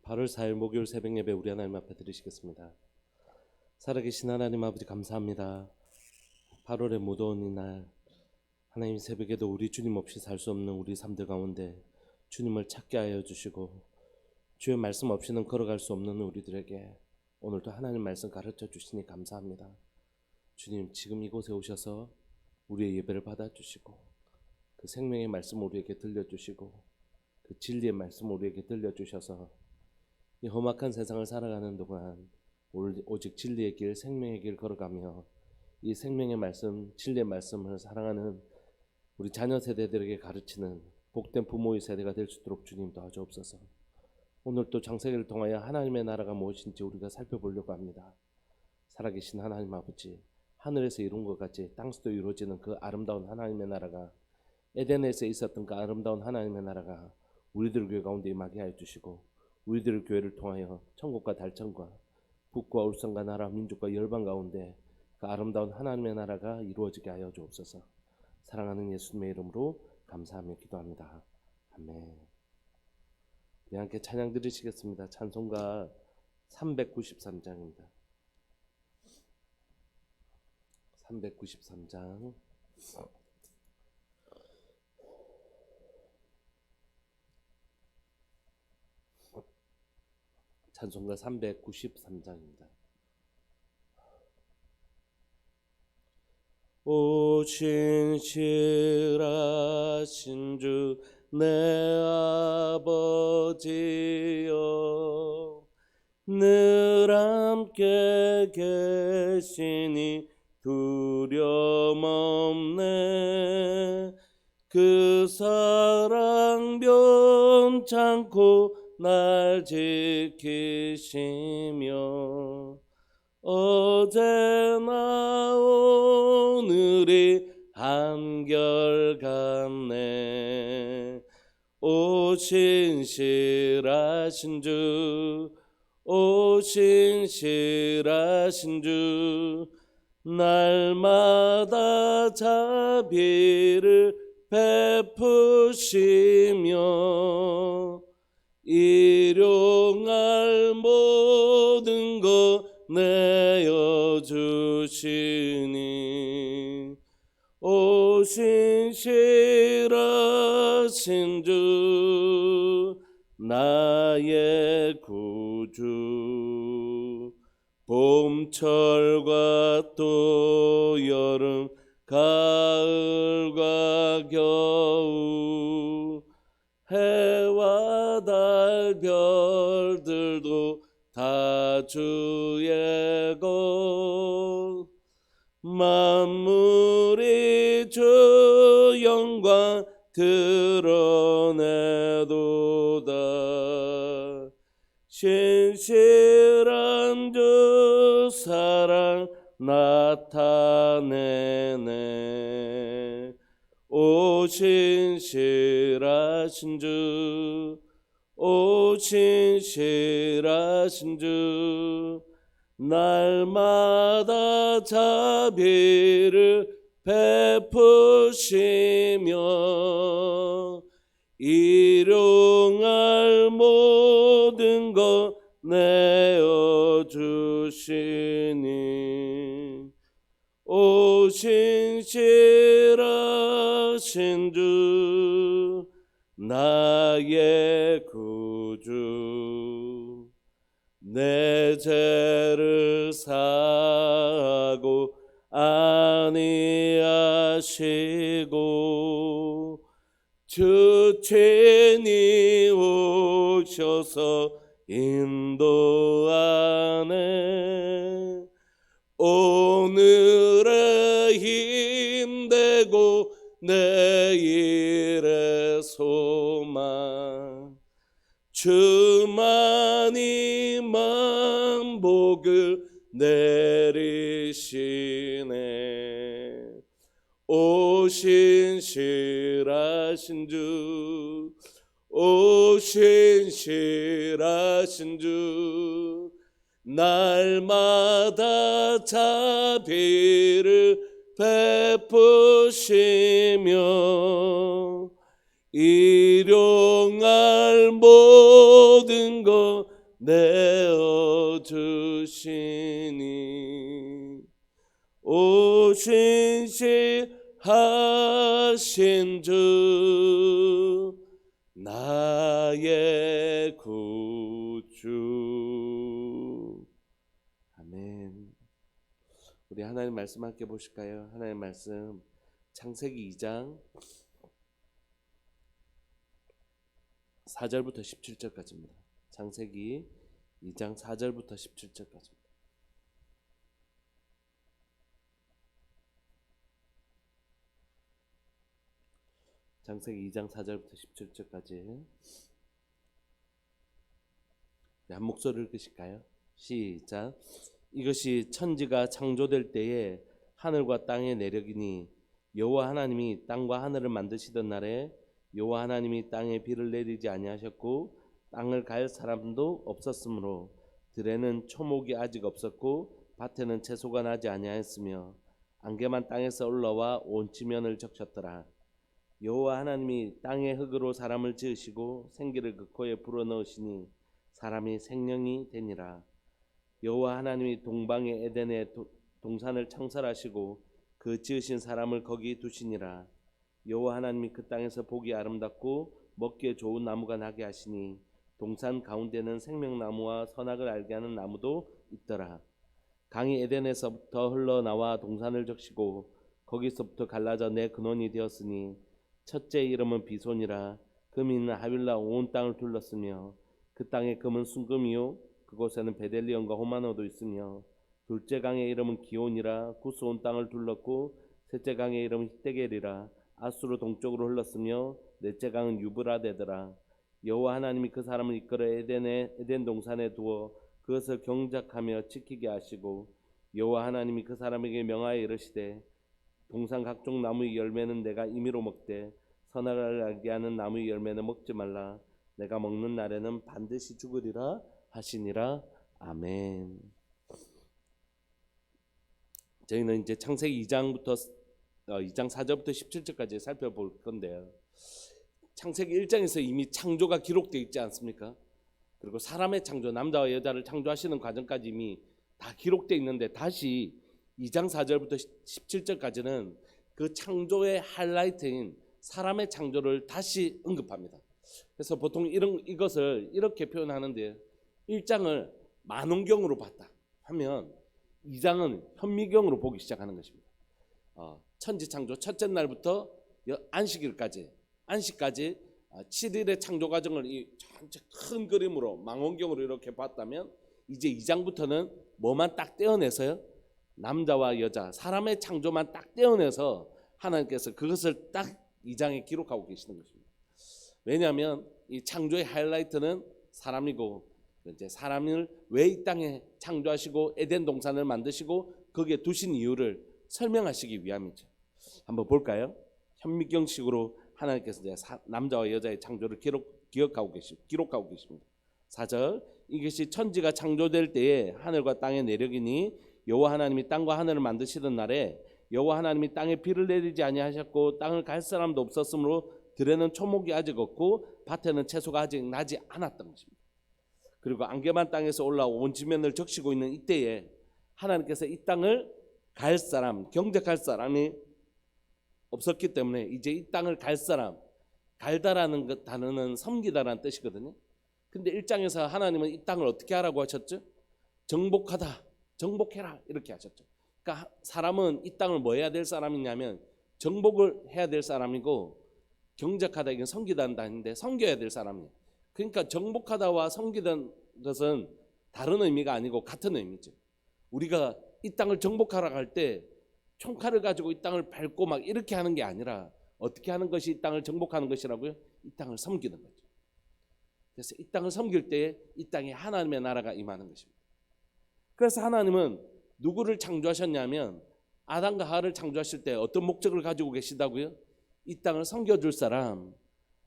8월 4일 목요일 새벽 예배 우리 하나님 앞에 드리시겠습니다. 살아계신 하나님 아버지 감사합니다. 8월의 무더운 이날 하나님 새벽에도 우리 주님 없이 살 수 없는 우리 삶들 가운데 주님을 찾게 하여 주시고 주의 말씀 없이는 걸어갈 수 없는 우리들에게 오늘도 하나님 말씀 가르쳐 주시니 감사합니다. 주님 지금 이곳에 오셔서 우리의 예배를 받아주시고 그 생명의 말씀 우리에게 들려주시고 그 진리의 말씀 우리에게 들려주셔서 이 험악한 세상을 살아가는 동안 오직 진리의 길, 생명의 길 걸어가며 이 생명의 말씀, 진리의 말씀을 사랑하는 우리 자녀 세대들에게 가르치는 복된 부모의 세대가 될 수 있도록 주님 도와주옵소서. 오늘 또 창세기를 통하여 하나님의 나라가 무엇인지 우리가 살펴보려고 합니다. 살아계신 하나님 아버지, 하늘에서 이룬 것 같이 땅에서도 이루어지는 그 아름다운 하나님의 나라가, 에덴에서 있었던 그 아름다운 하나님의 나라가 우리들 교회 가운데 임하게 하여 주시고 우리들 교회를 통하여 천국과 달천과 북과 울산과 나라 민족과 열방 가운데 그 아름다운 하나님의 나라가 이루어지게 하여 주옵소서. 사랑하는 예수님의 이름으로 감사하며 기도합니다. 아멘. 우리 함께 찬양 드리시겠습니다. 찬송가 393장입니다. 393장 찬송가 393장입니다. 오 신실하신 주 내 아버지여, 늘 함께 계시니 두려움 없네. 그 사랑 변찮고 날 지키시며 어제나 오늘이 한결같네. 오 신실하신 주, 오 신실하신 주, 날마다 자비를 베푸시며 일용할 모든 것 내어주시니. 오 신실하신 주, 나의 구주, 봄철과 또 여름 가을과 겨울, 해와 달 별들도 다 주의 것, 만물이 주 영광 드러내도다. 신실한 주 사랑 나타내네. 오 신실하신 주, 오 신실하신 주, 날마다 자비를 베푸시며 일용할 모든 것 내어주시니. 오 신실하신 주, 나의 구주, 내 죄를 사하고 아니하시고 주 친히 오셔서 인도하네. 오늘의 힘되고 내일의 소망, 주만이 만복을 내리시네. 오 신실하신 주, 오 신실하신 주, 날마다 자비를 베푸시며 일용할 모든 것 내어 주시니 오신실하신 주 나의 구주. 아멘. 우리 하나님 말씀 함께 보실까요? 하나님 말씀 창세기 2장 4절부터 17절까지입니다. 창세기 2장 4절부터 17절까지입니다. 창세기 2장 4절부터 17절까지 한 목소리를 읽으실까요? 시작. 이것이 천지가 창조될 때에 하늘과 땅의 내력이니 여호와 하나님이 땅과 하늘을 만드시던 날에 여호와 하나님이 땅에 비를 내리지 아니하셨고 땅을 갈 사람도 없었으므로 들에는 초목이 아직 없었고 밭에는 채소가 나지 아니하였으며 안개만 땅에서 올라와 온 지면을 적셨더라. 여호와 하나님이 땅의 흙으로 사람을 지으시고 생기를 그 코에 불어넣으시니 사람이 생명이 되니라. 여호와 하나님이 동방의 에덴에 동산을 창설하시고 그 지으신 사람을 거기 두시니라. 여호와 하나님이 그 땅에서 보기 아름답고 먹기에 좋은 나무가 나게 하시니 동산 가운데는 생명나무와 선악을 알게 하는 나무도 있더라. 강이 에덴에서부터 흘러나와 동산을 적시고 거기서부터 갈라져 내 근원이 되었으니 첫째 이름은 비손이라. 금이 하윌라 온 땅을 둘렀으며 그 땅의 금은 순금이요 그곳에는 베델리엄과 호마노도 있으며 둘째 강의 이름은 기온이라. 구스 온 땅을 둘렀고 셋째 강의 이름은 히데겔이라. 아수르 동쪽으로 흘렀으며 넷째 강은 유브라데더라. 여호와 하나님이 그 사람을 이끌어 에덴 동산에 두어 그것을 경작하며 지키게 하시고 여호와 하나님이 그 사람에게 명하여 이르시되 동산 각종 나무의 열매는 내가 임의로 먹되 선악을 알게 하는 나무의 열매는 먹지 말라. 내가 먹는 날에는 반드시 죽으리라 하시니라. 아멘. 저희는 이제 창세기 2장 4절부터 17절까지 살펴볼 건데요. 창세기 1장에서 이미 창조가 기록되어 있지 않습니까? 그리고 사람의 창조, 남자와 여자를 창조하시는 과정까지 이미 다 기록되어 있는데 다시 2장 4절부터 17절까지는 그 창조의 하이라이트인 사람의 창조를 다시 언급합니다. 그래서 보통 이것을 이렇게 표현하는데 1장을 만원경으로 봤다 하면 2장은 현미경으로 보기 시작하는 것입니다. 천지창조 첫째 날부터 안식까지 7일의 창조 과정을 이 전체 큰 그림으로 망원경으로 이렇게 봤다면 이제 2장부터는 뭐만 딱 떼어내서요, 남자와 여자 사람의 창조만 딱 떼어내서 하나님께서 그것을 딱 2장에 기록하고 계시는 것입니다. 왜냐하면 이 창조의 하이라이트는 사람이고 이제 사람을 왜 이 땅에 창조하시고 에덴 동산을 만드시고 거기에 두신 이유를 설명하시기 위함이죠. 한번 볼까요? 현미경식으로 하나님께서 이제 남자와 여자의 창조를 기록하고 계십니다. 4절. 이것이 천지가 창조될 때에 하늘과 땅의 내력이니 여호와 하나님이 땅과 하늘을 만드시던 날에 여호와 하나님이 땅에 비를 내리지 아니하셨고 땅을 갈 사람도 없었으므로 들에는 초목이 아직 없고 밭에는 채소가 아직 나지 않았던 것입니다. 그리고 안개만 땅에서 올라와 온 지면을 적시고 있는 이때에 하나님께서 이 땅을 갈 사람, 경작할 사람이 없었기 때문에 이제 이 땅을 갈 사람, 갈다라는 그 단어는 섬기다라는 뜻이거든요. 근데 1장에서 하나님은 이 땅을 어떻게 하라고 하셨죠? 정복하다, 정복해라 이렇게 하셨죠. 그러니까 사람은 이 땅을 뭐 해야 될 사람이냐면 정복을 해야 될 사람이고, 경작하다 이건 섬기다는 단어인데 섬겨야 될 사람이에요. 그러니까 정복하다와 섬기다는 것은 다른 의미가 아니고 같은 의미죠. 우리가 이 땅을 정복하라고 할 때 총칼을 가지고 이 땅을 밟고 막 이렇게 하는 게 아니라 어떻게 하는 것이 이 땅을 정복하는 것이라고요? 이 땅을 섬기는 거죠. 그래서 이 땅을 섬길 때에 이 땅에 하나님의 나라가 임하는 것입니다. 그래서 하나님은 누구를 창조하셨냐면 아담과 하와를 창조하실 때 어떤 목적을 가지고 계시다고요? 이 땅을 섬겨줄 사람,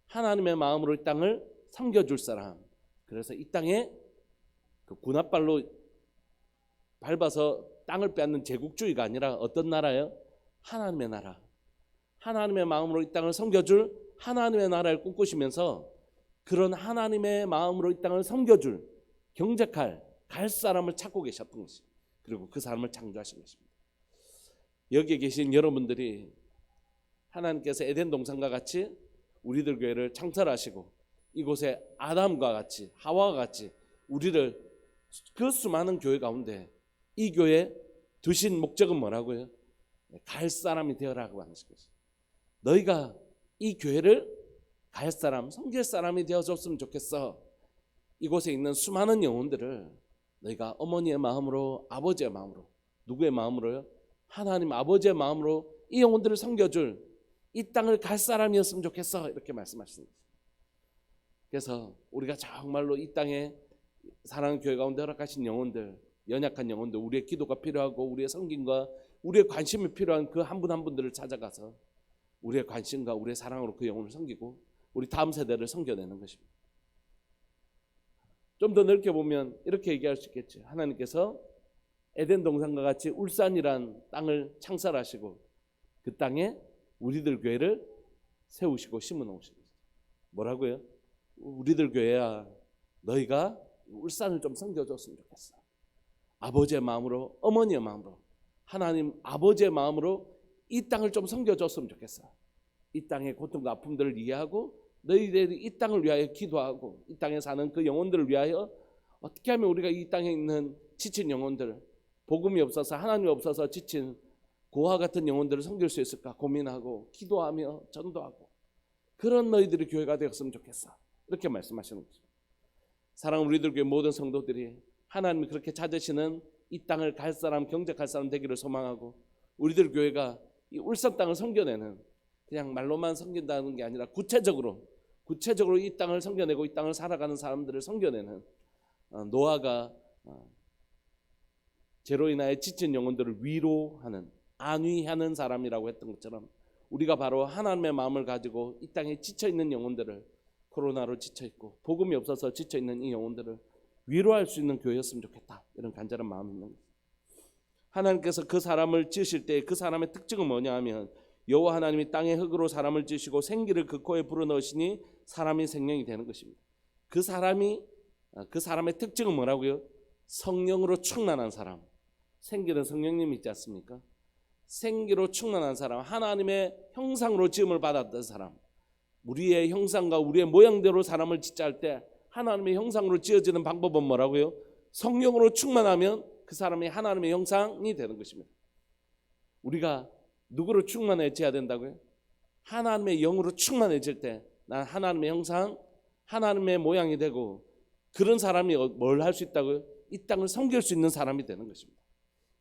하나님의 마음으로 이 땅을 섬겨줄 사람. 그래서 이 땅에 그 군홧발로 밟아서 땅을 빼앗는 제국주의가 아니라 어떤 나라예요? 하나님의 나라. 하나님의 마음으로 이 땅을 섬겨줄 하나님의 나라를 꿈꾸시면서 그런 하나님의 마음으로 이 땅을 섬겨줄 경작할 갈 사람을 찾고 계셨던 것입니다. 그리고 그 사람을 창조하신 것입니다. 여기에 계신 여러분들이 하나님께서 에덴 동산과 같이 우리들 교회를 창설하시고 이곳에 아담과 같이 하와와 같이 우리를 그 수많은 교회 가운데 이 교회 두신 목적은 뭐라고요? 갈 사람이 되어라고 하는 것이죠. 너희가 이 교회를 갈 사람, 섬길 사람이 되어줬으면 좋겠어. 이곳에 있는 수많은 영혼들을 너희가 어머니의 마음으로, 아버지의 마음으로, 누구의 마음으로요? 하나님 아버지의 마음으로 이 영혼들을 섬겨줄 이 땅을 갈 사람이었으면 좋겠어. 이렇게 말씀하시는 거예요. 그래서 우리가 정말로 이 땅에 사랑하는 교회 가운데 허락하신 영혼들, 연약한 영혼들, 우리의 기도가 필요하고 우리의 섬김과 우리의 관심이 필요한 그 한 분 한 분들을 찾아가서 우리의 관심과 우리의 사랑으로 그 영혼을 섬기고 우리 다음 세대를 섬겨내는 것입니다. 좀 더 넓게 보면 이렇게 얘기할 수 있겠죠. 하나님께서 에덴 동산과 같이 울산이란 땅을 창설하시고 그 땅에 우리들 교회를 세우시고 심어 놓으신 거죠. 뭐라고요? 우리들 교회야, 너희가 울산을 좀 섬겨줬으면 좋겠어. 아버지의 마음으로, 어머니의 마음으로, 하나님 아버지의 마음으로 이 땅을 좀 섬겨줬으면 좋겠어. 이 땅의 고통과 아픔들을 이해하고 너희들이 이 땅을 위하여 기도하고 이 땅에 사는 그 영혼들을 위하여 어떻게 하면 우리가 이 땅에 있는 지친 영혼들, 복음이 없어서 하나님이 없어서 지친 고아 같은 영혼들을 섬길 수 있을까 고민하고 기도하며 전도하고 그런 너희들이 교회가 되었으면 좋겠어. 이렇게 말씀하시는 거죠. 사랑하는 우리들 교회 모든 성도들이 하나님이 그렇게 찾으시는 이 땅을 갈 사람, 경작할 사람 되기를 소망하고 우리들 교회가 이 울산 땅을 섬겨내는 그냥 말로만 섬긴다는 게 아니라 구체적으로 이 땅을 섬겨내고 이 땅을 살아가는 사람들을 섬겨내는 노아가 죄로 인하여 지친 영혼들을 위로하는 안위하는 사람이라고 했던 것처럼 우리가 바로 하나님의 마음을 가지고 이 땅에 지쳐있는 영혼들을 코로나로 지쳐있고 복음이 없어서 지쳐있는 이 영혼들을 위로할 수 있는 교회였으면 좋겠다. 이런 간절한 마음이 있는 거예요. 하나님께서 그 사람을 지으실 때 그 사람의 특징은 뭐냐 하면 여호와 하나님이 땅의 흙으로 사람을 지으시고 생기를 그 코에 불어넣으시니 사람이 생명이 되는 것입니다. 그 사람의 특징은 뭐라고요? 성령으로 충만한 사람. 생기는 성령님이 있지 않습니까? 생기로 충만한 사람, 하나님의 형상으로 지음을 받았던 사람. 우리의 형상과 우리의 모양대로 사람을 짓자 할 때 하나님의 형상으로 지어지는 방법은 뭐라고요? 성령으로 충만하면 그 사람이 하나님의 형상이 되는 것입니다. 우리가 누구로 충만해져야 된다고요? 하나님의 영으로 충만해질 때 난 하나님의 형상, 하나님의 모양이 되고 그런 사람이 뭘 할 수 있다고요? 이 땅을 섬길 수 있는 사람이 되는 것입니다.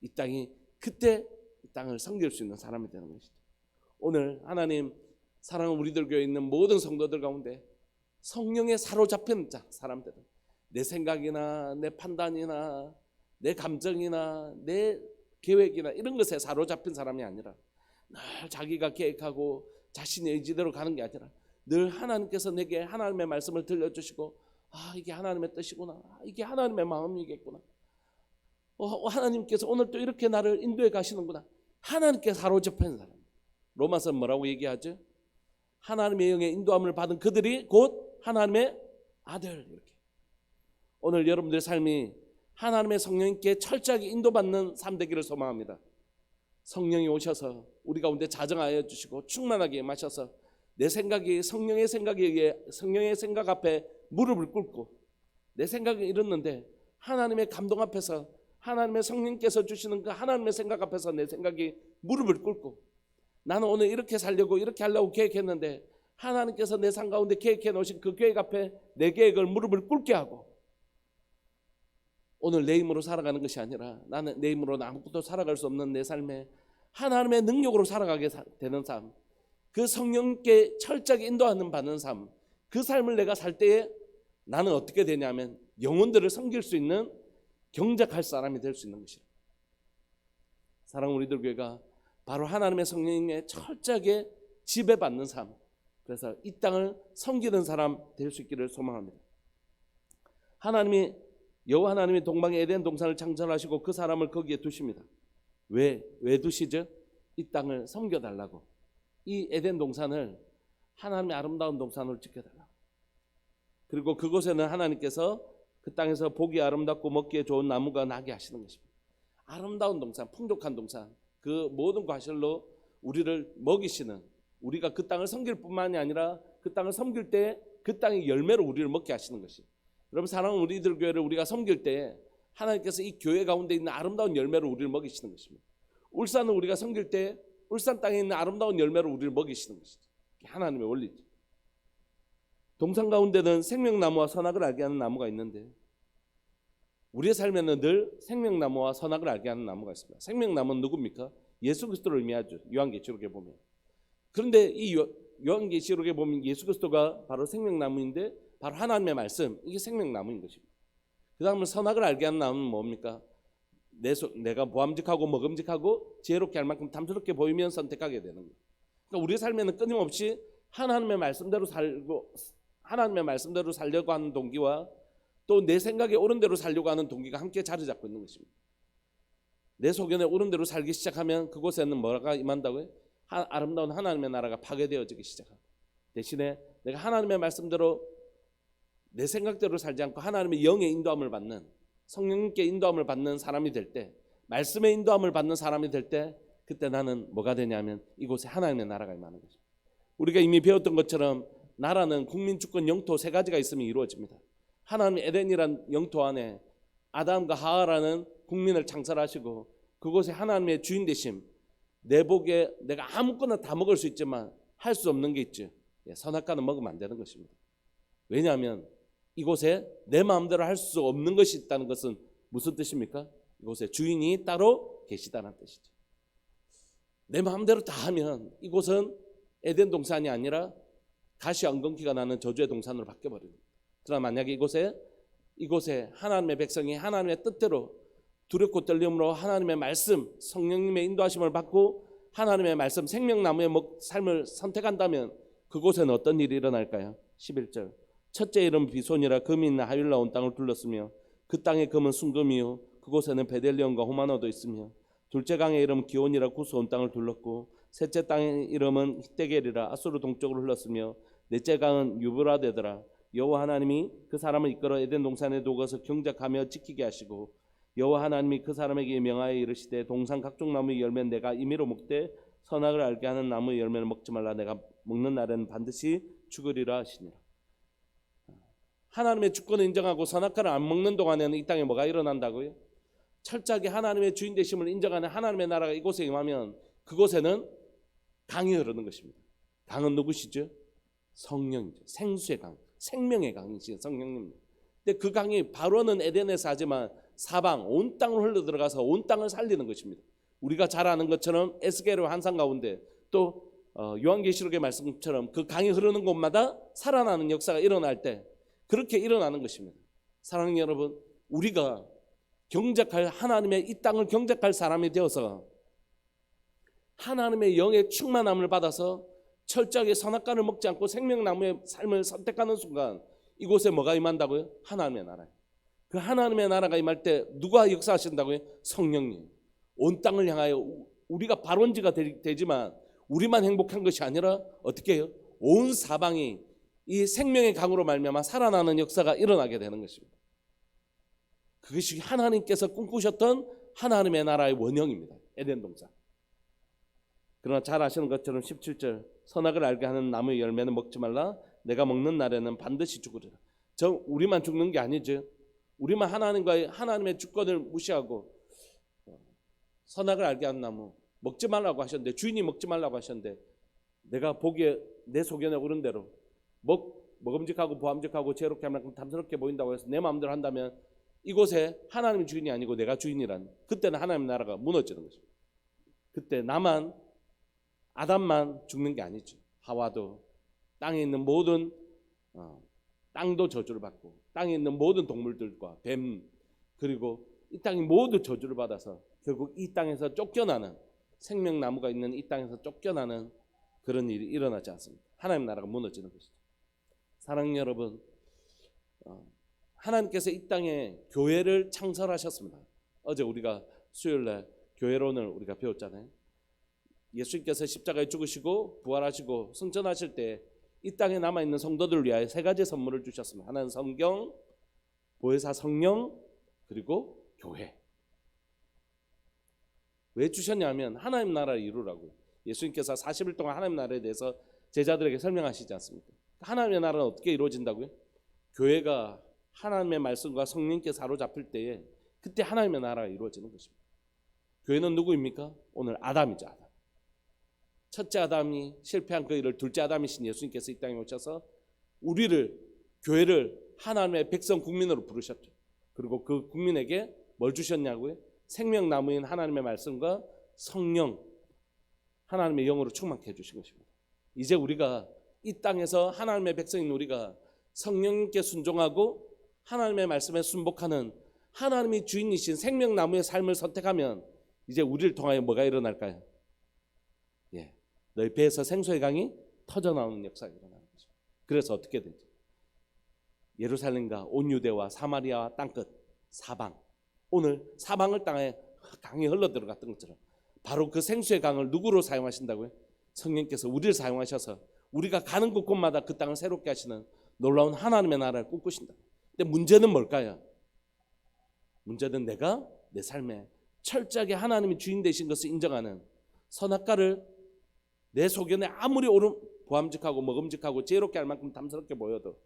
이 땅이 그때 이 땅을 섬길 수 있는 사람이 되는 것이죠. 오늘 하나님 사랑하는 우리들 교회에 있는 모든 성도들 가운데 성령에 사로잡힌 사람들은 내 생각이나 내 판단이나 내 감정이나 내 계획이나 이런 것에 사로잡힌 사람이 아니라 늘 자기가 계획하고 자신의 의지대로 가는 게 아니라 늘 하나님께서 내게 하나님의 말씀을 들려주시고 이게 하나님의 뜻이구나, 이게 하나님의 마음이겠구나, 하나님께서 오늘 또 이렇게 나를 인도해 가시는구나. 하나님께 사로잡힌 사람. 로마서는 뭐라고 얘기하죠? 하나님의 영의 인도함을 받은 그들이 곧 하나님의 아들. 이렇게. 오늘 여러분들의 삶이 하나님의 성령님께 철저하게 인도받는 삶 되기를 소망합니다. 성령이 오셔서 우리 가운데 자정하여 주시고 충만하게 마셔서 내 생각이 성령의 생각에 의해 성령의 생각 앞에 무릎을 꿇고 내 생각이 이렇는데 하나님의 감동 앞에서 하나님의 성령께서 주시는 그 하나님의 생각 앞에서 내 생각이 무릎을 꿇고 나는 오늘 이렇게 살려고 이렇게 하려고 계획했는데 하나님께서 내 삶 가운데 계획해 놓으신 그 계획 앞에 내 계획을 무릎을 꿇게 하고 오늘 내 힘으로 살아가는 것이 아니라 나는 내 힘으로는 아무것도 살아갈 수 없는 내 삶에 하나님의 능력으로 살아가게 되는 삶, 그 성령께 철저하게 인도하는 받는 삶, 그 삶을 내가 살 때에 나는 어떻게 되냐면 영혼들을 섬길 수 있는 경작할 사람이 될 수 있는 것이라. 사랑하는 우리들 교회가 바로 하나님의 성령에 철저하게 지배받는 삶, 그래서 이 땅을 섬기는 사람 될 수 있기를 소망합니다. 여호와 하나님이 동방의 에덴 동산을 창설하시고 그 사람을 거기에 두십니다. 왜 두시죠? 이 땅을 섬겨달라고. 이 에덴 동산을 하나님의 아름다운 동산으로 지켜달라고. 그리고 그곳에는 하나님께서 그 땅에서 보기 아름답고 먹기에 좋은 나무가 나게 하시는 것입니다. 아름다운 동산, 풍족한 동산, 그 모든 과실로 우리를 먹이시는, 우리가 그 땅을 섬길 뿐만이 아니라 그 땅을 섬길 때 그 땅의 열매로 우리를 먹게 하시는 것이. 여러분, 사랑하는 우리들 교회를 우리가 섬길 때 하나님께서 이 교회 가운데 있는 아름다운 열매로 우리를 먹이시는 것입니다. 울산을 우리가 섬길 때 울산 땅에 있는 아름다운 열매로 우리를 먹이시는 것이죠. 하나님의 원리죠. 동산 가운데는 생명나무와 선악을 알게 하는 나무가 있는데, 우리의 삶에는 늘 생명나무와 선악을 알게 하는 나무가 있습니다. 생명나무는 누굽니까? 예수 그리스도를 의미하죠. 요한계시록에 보면. 그런데 이 요한계시록에 보면 예수 그리스도가 바로 생명나무인데, 바로 하나님의 말씀, 이게 생명나무인 것입니다. 그 다음에 선악을 알게 하는 나무는 뭡니까? 내가 보암직하고 먹음직하고 지혜롭게 할 만큼 탐스럽게 보이면 선택하게 되는 거예요. 그러니까 우리의 삶에는 끊임없이 하나님의 말씀대로 살고, 하나님의 말씀대로 살려고 하는 동기와 또 내 생각에 옳은 대로 살려고 하는 동기가 함께 자리 잡고 있는 것입니다. 내 소견에 옳은 대로 살기 시작하면 그곳에는 뭐가 임한다고요? 아름다운 하나님의 나라가 파괴되어지기 시작하고, 대신에 내가 하나님의 말씀대로 내 생각대로 살지 않고 하나님의 영의 인도함을 받는, 성령님께 인도함을 받는 사람이 될 때, 말씀의 인도함을 받는 사람이 될 때, 그때 나는 뭐가 되냐면 이곳에 하나님의 나라가 임하는 거죠. 우리가 이미 배웠던 것처럼 나라는 국민, 주권, 영토 세 가지가 있으면 이루어집니다. 하나님의 에덴이란 영토 안에 아담과 하와라는 국민을 창설하시고, 그곳에 하나님의 주인 되심, 내 복에 내가 아무거나 다 먹을 수 있지만 할 수 없는 게 있죠. 선악과는 먹으면 안 되는 것입니다. 왜냐하면 이곳에 내 마음대로 할 수 없는 것이 있다는 것은 무슨 뜻입니까? 이곳에 주인이 따로 계시다는 뜻이죠. 내 마음대로 다 하면 이곳은 에덴 동산이 아니라 가시 엉겅퀴가 나는 저주의 동산으로 바뀌어버립니다. 그러나 만약에 이곳에 하나님의 백성이 하나님의 뜻대로 두렵고 떨림으로 하나님의 말씀, 성령님의 인도하심을 받고 하나님의 말씀, 생명나무의 삶을 선택한다면 그곳에는 어떤 일이 일어날까요? 11절, 첫째 이름 비손이라 금이 있는 하윌라 온 땅을 둘렀으며 그 땅의 금은 순금이요 그곳에는 베델리온과 호마노도 있으며, 둘째 강의 이름은 기온이라 구스 온 땅을 둘렀고, 셋째 땅의 이름은 히데겔이라 아수르 동쪽으로 흘렀으며, 넷째 강은 유브라데더라. 여호와 하나님이 그 사람을 이끌어 에덴 동산에 두어서 경작하며 지키게 하시고, 여호와 하나님이 그 사람에게 명하여 이르시되 동산 각종 나무의 열매는 내가 임의로 먹되 선악을 알게 하는 나무의 열매를 먹지 말라. 내가 먹는 날에는 반드시 죽으리라 하시니라. 하나님의 주권을 인정하고 선악과를 안 먹는 동안에는 이 땅에 뭐가 일어난다고요? 철저하게 하나님의 주인 되심을 인정하는 하나님의 나라가 이곳에 임하면 그곳에는 강이 흐르는 것입니다. 강은 누구시죠? 성령이죠. 생수의 강, 생명의 강이신 성령님입니다. 근데 그 강이 바로는 에덴에서 하지만 사방 온 땅을 흘러 들어가서 온 땅을 살리는 것입니다. 우리가 잘 아는 것처럼 에스겔의 환상 가운데 또 요한계시록의 말씀처럼 그 강이 흐르는 곳마다 살아나는 역사가 일어날 때 그렇게 일어나는 것입니다. 사랑하는 여러분, 우리가 경작할 하나님의 이 땅을 경작할 사람이 되어서 하나님의 영의 충만함을 받아서 철저하게 선악과를 먹지 않고 생명나무의 삶을 선택하는 순간 이곳에 뭐가 임한다고요? 하나님의 나라예요. 그 하나님의 나라가 임할 때 누가 역사하신다고요? 성령님. 온 땅을 향하여 우리가 발원지가 되지만 우리만 행복한 것이 아니라 어떻게 해요? 온 사방이 이 생명의 강으로 말미암아 살아나는 역사가 일어나게 되는 것입니다. 그것이 하나님께서 꿈꾸셨던 하나님의 나라의 원형입니다. 에덴 동산. 그러나 잘 아시는 것처럼 17절, 선악을 알게 하는 나무의 열매는 먹지 말라. 내가 먹는 날에는 반드시 죽으리라. 우리만 죽는 게 아니죠. 우리만 하나님의 주권을 무시하고 선악을 알게 하는 나무 먹지 말라고 하셨는데, 주인이 먹지 말라고 하셨는데, 내가 보기에 내 소견에 오른 대로 먹음직하고 보암직하고 지혜롭게 할 만큼 탐스럽게 보인다고 해서 내 마음대로 한다면 이곳에 하나님이 주인이 아니고 내가 주인이란, 그때는 하나님의 나라가 무너지는 것입니다. 그때 아담만 죽는 게 아니죠. 하와도, 땅에 있는 모든 땅도 저주를 받고, 땅에 있는 모든 동물들과 뱀, 그리고 이 땅이 모두 저주를 받아서 결국 이 땅에서 쫓겨나는, 생명나무가 있는 이 땅에서 쫓겨나는 그런 일이 일어나지 않습니다. 하나님의 나라가 무너지는 것이죠. 사랑하는 여러분, 하나님께서 이 땅에 교회를 창설하셨습니다. 어제 우리가 수요일날 교회론을 우리가 배웠잖아요. 예수님께서 십자가에 죽으시고 부활하시고 승천하실 때 이 땅에 남아있는 성도들을 위하여 세 가지 선물을 주셨습니다. 하나는 성경, 보혜사 성령 그리고 교회. 왜 주셨냐면 하나님 나라를 이루라고. 예수님께서 40일 동안 하나님 나라에 대해서 제자들에게 설명하시지 않습니까? 하나님의 나라는 어떻게 이루어진다고요? 교회가 하나님의 말씀과 성령께 사로잡힐 때에 그때 하나님의 나라가 이루어지는 것입니다. 교회는 누구입니까? 오늘 아담이죠. 아담. 첫째 아담이 실패한 그 일을 둘째 아담이신 예수님께서 이 땅에 오셔서 우리를, 교회를 하나님의 백성 국민으로 부르셨죠. 그리고 그 국민에게 뭘 주셨냐고요? 생명나무인 하나님의 말씀과 성령, 하나님의 영으로 충만케 해주신 것입니다. 이제 우리가 이 땅에서 하나님의 백성인 우리가 성령님께 순종하고 하나님의 말씀에 순복하는 하나님이 주인이신 생명나무의 삶을 선택하면 이제 우리를 통하여 뭐가 일어날까요? 너희 배에서 생수의 강이 터져나오는 역사가 일어나는 거죠. 그래서 어떻게 되죠? 예루살렘과 온 유대와 사마리아와 땅끝 사방, 오늘 사방을 땅에 강이 흘러들어갔던 것처럼 바로 그 생수의 강을 누구로 사용하신다고요? 성령께서 우리를 사용하셔서 우리가 가는 곳곳마다 그 땅을 새롭게 하시는 놀라운 하나님의 나라를 꿈꾸신다. 근데 문제는 뭘까요? 문제는 내가 내 삶에 철저하게 하나님이 주인 되신 것을 인정하는 선악과를 내 소견에 아무리 보암직하고 먹음직하고 지혜롭게 할 만큼 탐스럽게 보여도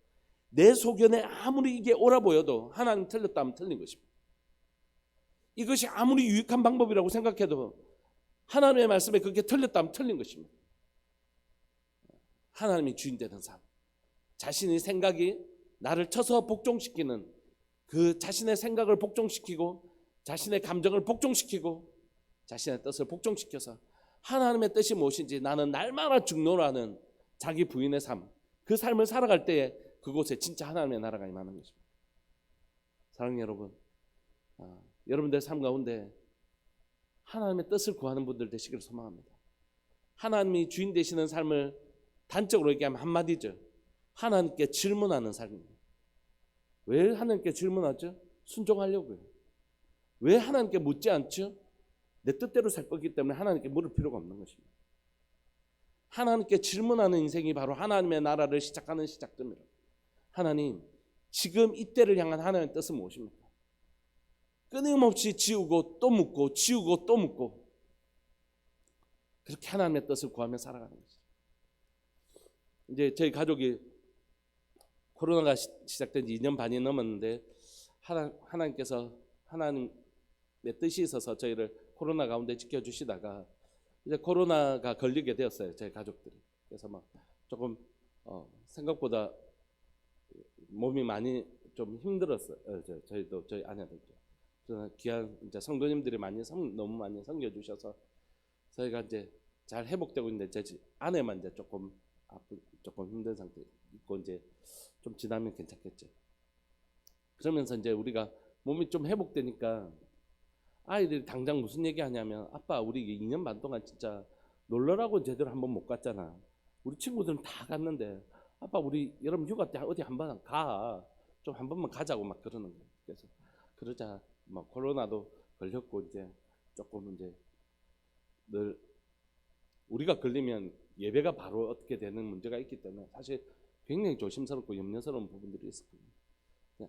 내 소견에 아무리 이게 옳아 보여도 하나님 틀렸다면 틀린 것입니다. 이것이 아무리 유익한 방법이라고 생각해도 하나님의 말씀에 그게 틀렸다면 틀린 것입니다. 하나님이 주인 되는 삶, 자신의 생각이 나를 쳐서 복종시키는 그 자신의 생각을 복종시키고 자신의 감정을 복종시키고 자신의 뜻을 복종시켜서 하나님의 뜻이 무엇인지 나는 날마다 죽노라는 자기 부인의 삶, 그 삶을 살아갈 때에 그곳에 진짜 하나님의 나라가 임하는 것입니다. 사랑하는 여러분, 여러분들 삶 가운데 하나님의 뜻을 구하는 분들 되시기를 소망합니다. 하나님이 주인 되시는 삶을 단적으로 얘기하면 한마디죠. 하나님께 질문하는 삶입니다. 왜 하나님께 질문하죠? 순종하려고요. 왜 하나님께 묻지 않죠? 내 뜻대로 살 거기 때문에 하나님께 물을 필요가 없는 것입니다. 하나님께 질문하는 인생이 바로 하나님의 나라를 시작하는 시작점이라. 하나님, 지금 이때를 향한 하나님의 뜻은 무엇입니까? 끊임없이 지우고 또 묻고 지우고 또 묻고 그렇게 하나님의 뜻을 구하며 살아가는 거죠. 이제 저희 가족이 코로나가 시작된 지 2년 반이 넘었는데 하나님께서 하나님의 뜻이 있어서 저희를 코로나 가운데 지켜주시다가 이제 코로나가 걸리게 되었어요. 저희 가족들이. 그래서 막 조금 생각보다 몸이 많이 좀 힘들었어요. 저희도 저희 아내들도. 그러나 귀한 이제 성도님들이 너무 많이 섬겨주셔서 저희가 이제 잘 회복되고 있는데 제 아내만 이제 조금 힘든 상태 있고 이제 좀 지나면 괜찮겠죠. 그러면서 이제 우리가 몸이 좀 회복되니까 아이들이 당장 무슨 얘기하냐면 아빠 우리 2년 반 동안 진짜 놀러라고 제대로 한번 못 갔잖아. 우리 친구들은 다 갔는데 아빠 우리 여름 휴가 때 어디 한번 가. 좀 한 번만 가자고 막 그러는 거예요. 그래서 그러자 뭐 코로나도 걸렸고 이제 조금 이제 늘 우리가 걸리면 예배가 바로 어떻게 되는 문제가 있기 때문에 사실 굉장히 조심스럽고 염려스러운 부분들이 있었거든요.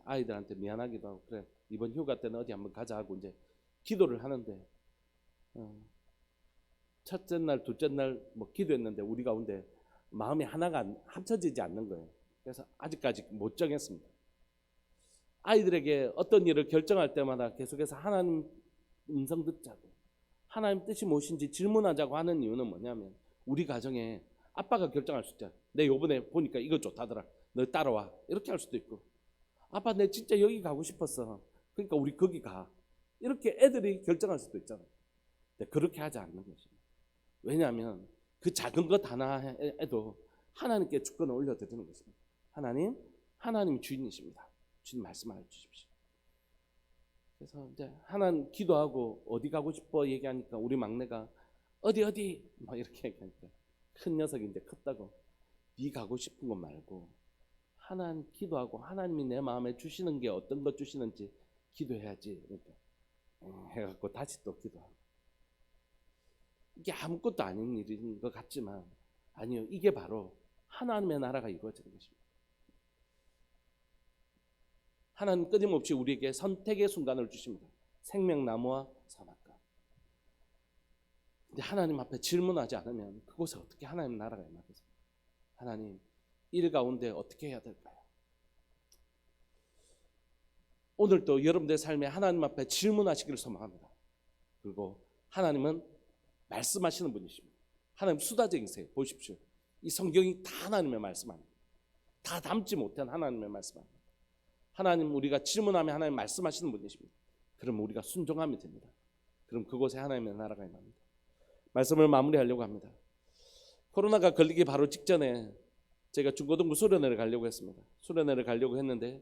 아이들한테 미안하기도 하고 그래 이번 휴가 때는 어디 한번 가자 하고 이제 기도를 하는데 첫째 날 둘째 날 뭐 기도했는데 우리 가운데 마음이 하나가 합쳐지지 않는 거예요. 그래서 아직까지 못 정했습니다. 아이들에게 어떤 일을 결정할 때마다 계속해서 하나님 음성 듣자고 하나님 뜻이 무엇인지 질문하자고 하는 이유는 뭐냐면 우리 가정에 아빠가 결정할 수 있잖아. 내 요번에 보니까 이거 좋다더라. 너 따라와. 이렇게 할 수도 있고 아빠 내 진짜 여기 가고 싶었어. 그러니까 우리 거기 가. 이렇게 애들이 결정할 수도 있잖아요. 근데 그렇게 하지 않는 것입니다. 왜냐하면 그 작은 것 하나에도 하나님께 주권을 올려드리는 것입니다. 하나님이 주인이십니다. 주님 말씀을 주십시오. 그래서 이제 하나님 기도하고 어디 가고 싶어 얘기하니까 우리 막내가 어디 막 이렇게 얘기하니까 큰 녀석이 이제 컸다고 네 가고 싶은 것 말고 하나님 기도하고 하나님이 내 마음에 주시는 게 어떤 것 주시는지 기도해야지. 그러니까 해갖고 다시 또 기도하고 이게 아무것도 아닌 일인 것 같지만 아니요 이게 바로 하나님의 나라가 이루어지는 것입니다. 하나님 끊임없이 우리에게 선택의 순간을 주십니다. 생명나무와 선악과. 근데 하나님 앞에 질문하지 않으면 그곳에 어떻게 하나님 나라가 임하겠습니까? 하나님, 일 가운데 어떻게 해야 될까요? 오늘도 여러분들의 삶에 하나님 앞에 질문하시기를 소망합니다. 그리고 하나님은 말씀하시는 분이십니다. 하나님 수다쟁이세요. 보십시오. 이 성경이 다 하나님의 말씀입니다. 다 담지 못한 하나님의 말씀입니다. 하나님, 우리가 질문하면 하나님 말씀하시는 분이십니다. 그럼 우리가 순종하면 됩니다. 그럼 그곳에 하나님의 나라가 임합니다. 말씀을 마무리하려고 합니다. 코로나가 걸리기 바로 직전에 제가 중고등부 수련회를 가려고 했습니다. 수련회를 가려고 했는데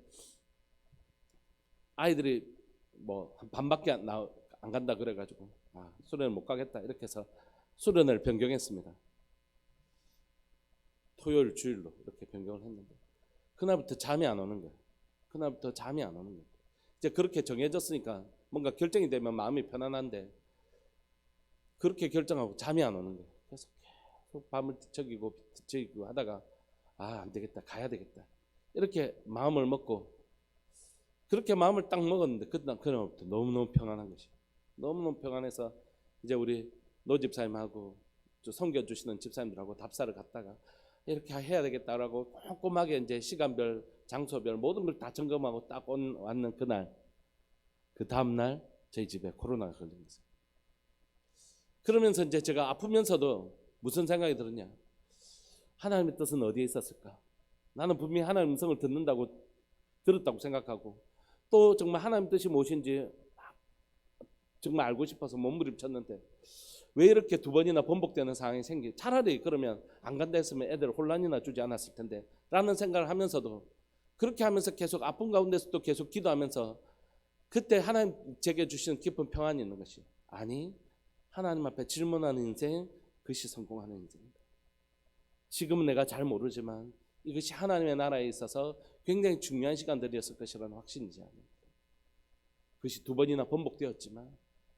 아이들이 뭐 반밖에 안 간다 그래가지고 수련회 못 가겠다 이렇게 해서 수련회를 변경했습니다. 토요일 주일로 이렇게 변경을 했는데 그날부터 잠이 안 오는 거예요. 그날부터 잠이 안 오는 거예요. 이제 그렇게 정해졌으니까 뭔가 결정이 되면 마음이 편안한데 그렇게 결정하고 잠이 안 오는 거예요. 그래서 계속 밤을 뒤척이고 하다가 안 되겠다, 가야 되겠다 이렇게 마음을 먹고 그렇게 마음을 딱 먹었는데 그날부터 너무너무 평안한 것이 너무너무 평안해서 이제 우리 노 집사님하고 섬겨주시는 집사님들하고 답사를 갔다가 이렇게 해야 되겠다라고 꼼꼼하게 이제 시간별, 장소별 모든 걸 다 점검하고 딱 왔는 그날, 그 다음날 저희 집에 코로나가 걸린 거예요. 그러면서 이제 제가 아프면서도 무슨 생각이 들었냐? 하나님의 뜻은 어디에 있었을까? 나는 분명히 하나님의 음성을 들었다고 생각하고 또 정말 하나님의 뜻이 무엇인지 정말 알고 싶어서 몸부림쳤는데 왜 이렇게 두 번이나 번복되는 상황이 생기? 차라리 그러면 안 간다 했으면 애들 혼란이나 주지 않았을 텐데 라는 생각을 하면서도 그렇게 하면서 계속 아픈 가운데서도 계속 기도하면서 그때 하나님 제게 주시는 깊은 평안이 있는 것이 아니 하나님 앞에 질문하는 인생 그것이 성공하는 인생입니다. 지금은 내가 잘 모르지만 이것이 하나님의 나라에 있어서 굉장히 중요한 시간들이었을 것이라는 확신이 제압니다. 그것이 두 번이나 번복되었지만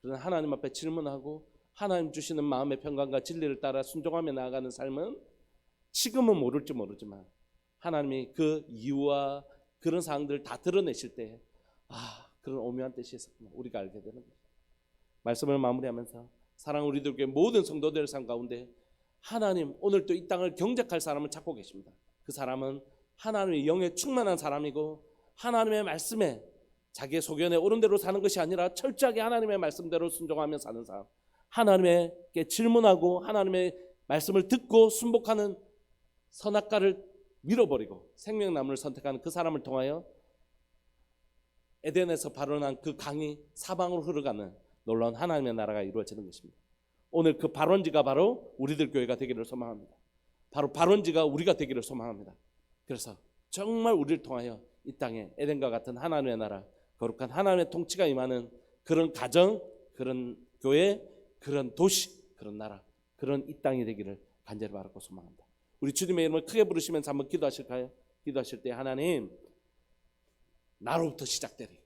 그러나 하나님 앞에 질문하고 하나님 주시는 마음의 평강과 진리를 따라 순종하며 나아가는 삶은 지금은 모를지 모르지만 하나님이 그 이유와 그런 사항들을 다 드러내실 때 그런 오묘한 뜻이 있었구나 우리가 알게 되는 거예요. 말씀을 마무리하면서 사랑하는 우리들 교회 모든 성도들 삶 가운데 하나님 오늘도 이 땅을 경작할 사람을 찾고 계십니다. 그 사람은 하나님의 영에 충만한 사람이고 하나님의 말씀에 자기의 소견에 옳은 대로 사는 것이 아니라 철저하게 하나님의 말씀대로 순종하며 사는 사람, 하나님께 질문하고 하나님의 말씀을 듣고 순복하는 선악과를 밀어버리고 생명나무를 선택하는 그 사람을 통하여 에덴에서 발원한 그 강이 사방으로 흘러가는 놀라운 하나님의 나라가 이루어지는 것입니다. 오늘 그 발원지가 바로 우리들 교회가 되기를 소망합니다. 바로 발원지가 우리가 되기를 소망합니다. 그래서 정말 우리를 통하여 이 땅에 에덴과 같은 하나님의 나라, 거룩한 하나님의 통치가 임하는 그런 가정, 그런 교회, 그런 도시, 그런 나라, 그런 이 땅이 되기를 간절히 바라고 소망합니다. 우리 주님의 이름을 크게 부르시면서 한번 기도하실까요? 기도하실 때 하나님 나로부터 시작되리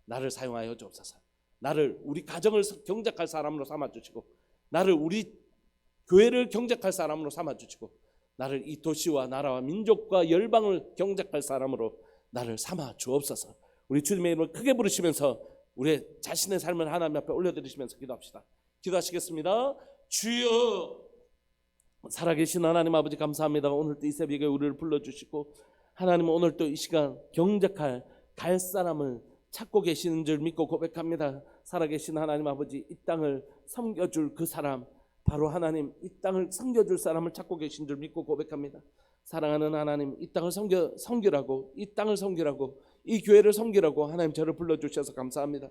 나를 사용하여 주옵소서. 나를 우리 가정을 경작할 사람으로 삼아주시고 나를 우리 교회를 경작할 사람으로 삼아주시고 나를 이 도시와 나라와 민족과 열방을 경작할 사람으로 나를 삼아 주옵소서. 우리 주님의 이름을 크게 부르시면서 우리 자신의 삶을 하나님 앞에 올려드리시면서 기도합시다. 기도하시겠습니다. 주여 살아계신 하나님 아버지 감사합니다. 오늘도 이 새벽에 우리를 불러주시고 하나님 오늘도 이 시간 경작할 갈 사람을 찾고 계시는 줄 믿고 고백합니다. 살아계신 하나님 아버지 이 땅을 섬겨줄 그 사람 바로 하나님 이 땅을 섬겨줄 사람을 찾고 계신 줄 믿고 고백합니다. 사랑하는 하나님 이 땅을 섬기라고 이 땅을 섬기라고 이 교회를 섬기라고 하나님 저를 불러주셔서 감사합니다.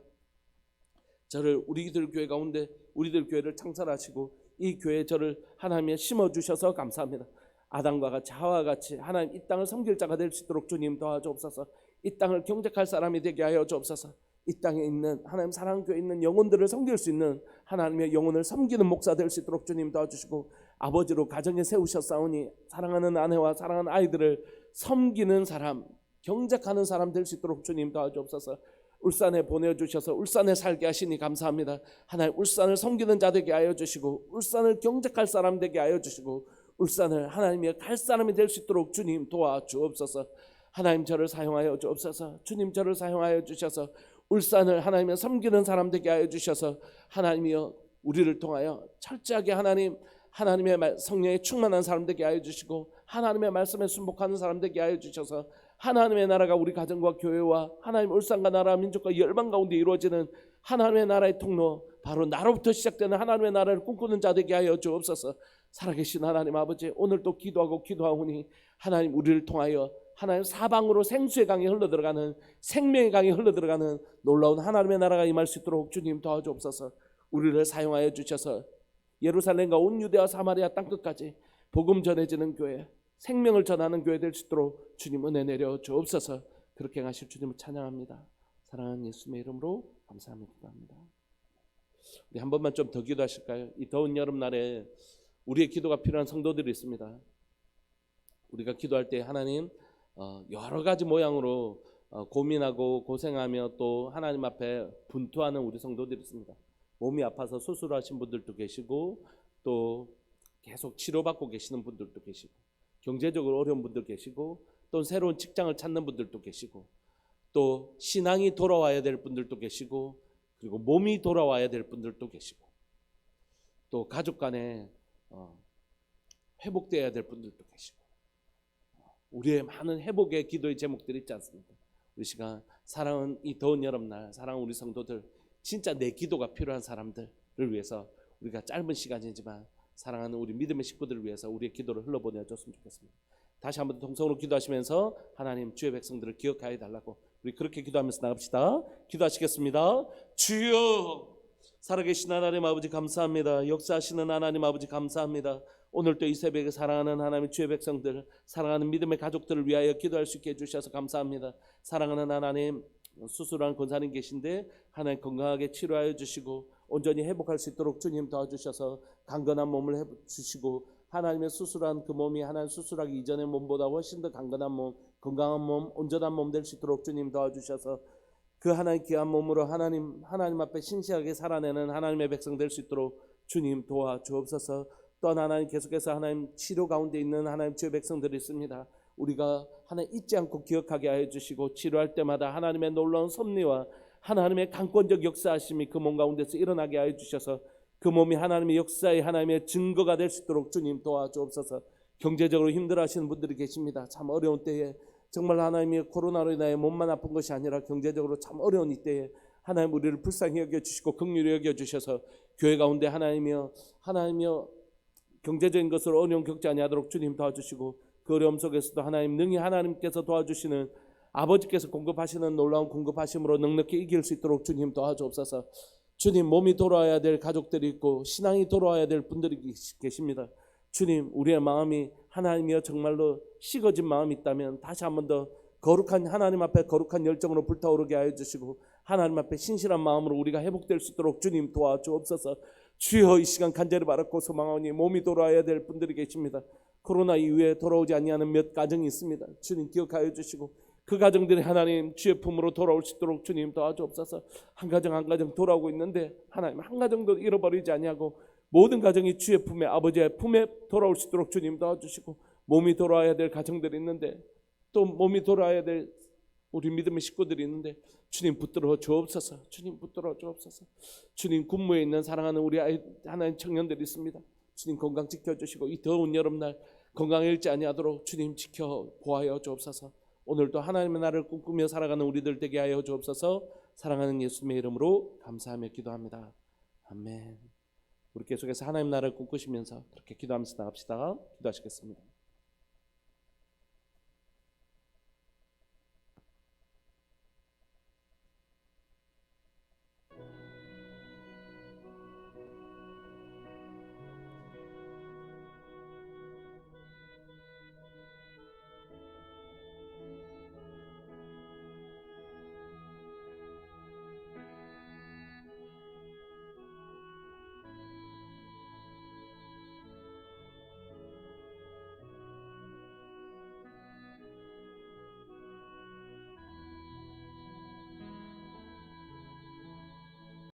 저를 우리들 교회 가운데 우리들 교회를 창설하시고 이 교회에 저를 하나님이 심어주셔서 감사합니다. 아담과 같이 하와와 같이 하나님 이 땅을 섬길 자가 될 수 있도록 주님 도와주옵소서. 이 땅을 경작할 사람이 되게 하여 주옵소서. 이 땅에 있는 하나님 사랑교회에 있는 영혼들을 섬길 수 있는 하나님의 영혼을 섬기는 목사 될 수 있도록 주님 도와주시고 아버지로 가정에 세우셨사오니 사랑하는 아내와 사랑하는 아이들을 섬기는 사람 경작하는 사람 될 수 있도록 주님 도와주옵소서. 울산에 보내주셔서 울산에 살게 하시니 감사합니다. 하나님 울산을 섬기는 자 되게 하여 주시고 울산을 경작할 사람 되게 하여 주시고 울산을 하나님의 갈 사람이 될 수 있도록 주님 도와주옵소서. 하나님 저를 사용하여 주옵소서. 주님 저를 사용하여 주셔서 울산을 하나님의 섬기는 사람 되게 하여 주셔서 하나님이여 우리를 통하여 철저하게 하나님의 성령에 충만한 사람 되게 하여 주시고 하나님의 말씀에 순복하는 사람 되게 하여 주셔서 하나님의 나라가 우리 가정과 교회와 하나님 울산과 나라 민족과 열방 가운데 이루어지는 하나님의 나라의 통로, 바로 나로부터 시작되는 하나님의 나라를 꿈꾸는 자 되게 하여 주옵소서. 살아계신 하나님 아버지, 오늘도 기도하오니 하나님 우리를 통하여 하나님 사방으로 생수의 강이 흘러들어가는, 생명의 강이 흘러들어가는 놀라운 하나님의 나라가 임할 수 있도록 주님 도와주옵소서. 우리를 사용하여 주셔서 예루살렘과 온 유대와 사마리아 땅끝까지 복음 전해지는 교회, 생명을 전하는 교회 될 수 있도록 주님 은혜 내려 주옵소서. 그렇게 하실 주님을 찬양합니다. 사랑하는 예수님의 이름으로 감사하며 기도합니다. 우리 한 번만 좀 더 기도하실까요? 이 더운 여름날에 우리의 기도가 필요한 성도들이 있습니다. 우리가 기도할 때 하나님 여러 가지 모양으로 고민하고 고생하며 또 하나님 앞에 분투하는 우리 성도들이 있습니다. 몸이 아파서 수술하신 분들도 계시고 또 계속 치료받고 계시는 분들도 계시고 경제적으로 어려운 분들 계시고 또 새로운 직장을 찾는 분들도 계시고 또 신앙이 돌아와야 될 분들도 계시고 그리고 몸이 돌아와야 될 분들도 계시고 또 가족 간에 회복되어야 될 분들도 계시고 우리의 많은 회복의 기도의 제목들이 있지 않습니까? 우리 시간 사랑하는 이 더운 여름날 사랑하는 우리 성도들, 진짜 내 기도가 필요한 사람들을 위해서 우리가 짧은 시간이지만 사랑하는 우리 믿음의 식구들을 위해서 우리의 기도를 흘러보내줬으면 좋겠습니다. 다시 한번 동성으로 기도하시면서 하나님 주의 백성들을 기억하여 달라고 우리 그렇게 기도하면서 나갑시다. 기도하시겠습니다. 주여, 살아계신 하나님 아버지 감사합니다. 역사하시는 하나님 아버지 감사합니다. 오늘 또 이 새벽에 사랑하는 하나님의 주의 백성들, 사랑하는 믿음의 가족들을 위하여 기도할 수 있게 해주셔서 감사합니다. 사랑하는 하나님, 수술한 권사님 계신데 하나님 건강하게 치료하여 주시고 온전히 회복할 수 있도록 주님 도와주셔서 강건한 몸을 해주시고 하나님의 수술한 그 몸이 하나님 수술하기 이전의 몸보다 훨씬 더 강건한 몸, 건강한 몸, 온전한 몸 될 수 있도록 주님 도와주셔서 그 하나님 귀한 몸으로 하나님 앞에 신실하게 살아내는 하나님의 백성 될 수 있도록 주님 도와주옵소서. 또한 하나님 계속해서 하나님 치료 가운데 있는 하나님 주의 백성들이 있습니다. 우리가 하나님 잊지 않고 기억하게 하여 주시고 치료할 때마다 하나님의 놀라운 섭리와 하나님의 강권적 역사하심이 그 몸 가운데서 일어나게 하여 주셔서 그 몸이 하나님의 역사의 하나님의 증거가 될 수 있도록 주님 도와주옵소서. 경제적으로 힘들어하시는 분들이 계십니다. 참 어려운 때에 정말 하나님이 코로나로 인하여 몸만 아픈 것이 아니라 경제적으로 참 어려운 이때에 하나님 우리를 불쌍히 여겨주시고 긍휼히 여겨주셔서 교회 가운데 하나님이여 경제적인 것으로 어려움 겪지 아니하도록 주님 도와주시고 그 어려움 속에서도 하나님 능히 하나님께서 도와주시는 아버지께서 공급하시는 놀라운 공급하심으로 넉넉히 이길 수 있도록 주님 도와주옵소서. 주님, 몸이 돌아와야 될 가족들이 있고 신앙이 돌아와야 될 분들이 계십니다. 주님, 우리의 마음이 하나님이여 정말로 식어진 마음이 있다면 다시 한 번 더 거룩한 하나님 앞에 거룩한 열정으로 불타오르게 하여 주시고 하나님 앞에 신실한 마음으로 우리가 회복될 수 있도록 주님 도와주옵소서. 주여, 이 시간 간절히 바랐고 소망하오니 몸이 돌아와야 될 분들이 계십니다. 코로나 이후에 돌아오지 아니하는 몇 가정이 있습니다. 주님 기억하여 주시고 그 가정들이 하나님 주의 품으로 돌아올 수 있도록 주님 도와주옵소서. 한 가정 한 가정 돌아오고 있는데 하나님 한 가정도 잃어버리지 아니하고 모든 가정이 주의 품에 아버지의 품에 돌아올 수 있도록 주님 도와주시고 몸이 돌아와야 될 가정들이 있는데 또 몸이 돌아와야 될 우리 믿음의 식구들이 있는데 주님 붙들어 주옵소서. 주님 붙들어 주옵소서. 주님 군무에 있는 사랑하는 우리 아이 하나님 청년들이 있습니다. 주님 건강 지켜주시고 이 더운 여름날 건강 잃지 아니하도록 주님 지켜 보아여 주옵소서. 오늘도 하나님의 나라를 꿈꾸며 살아가는 우리들 되게 하여 주옵소서. 사랑하는 예수님의 이름으로 감사하며 기도합니다. 아멘. 우리 계속해서 하나님 나라를 꿈꾸시면서 그렇게 기도하면서 나갑시다. 기도하시겠습니다.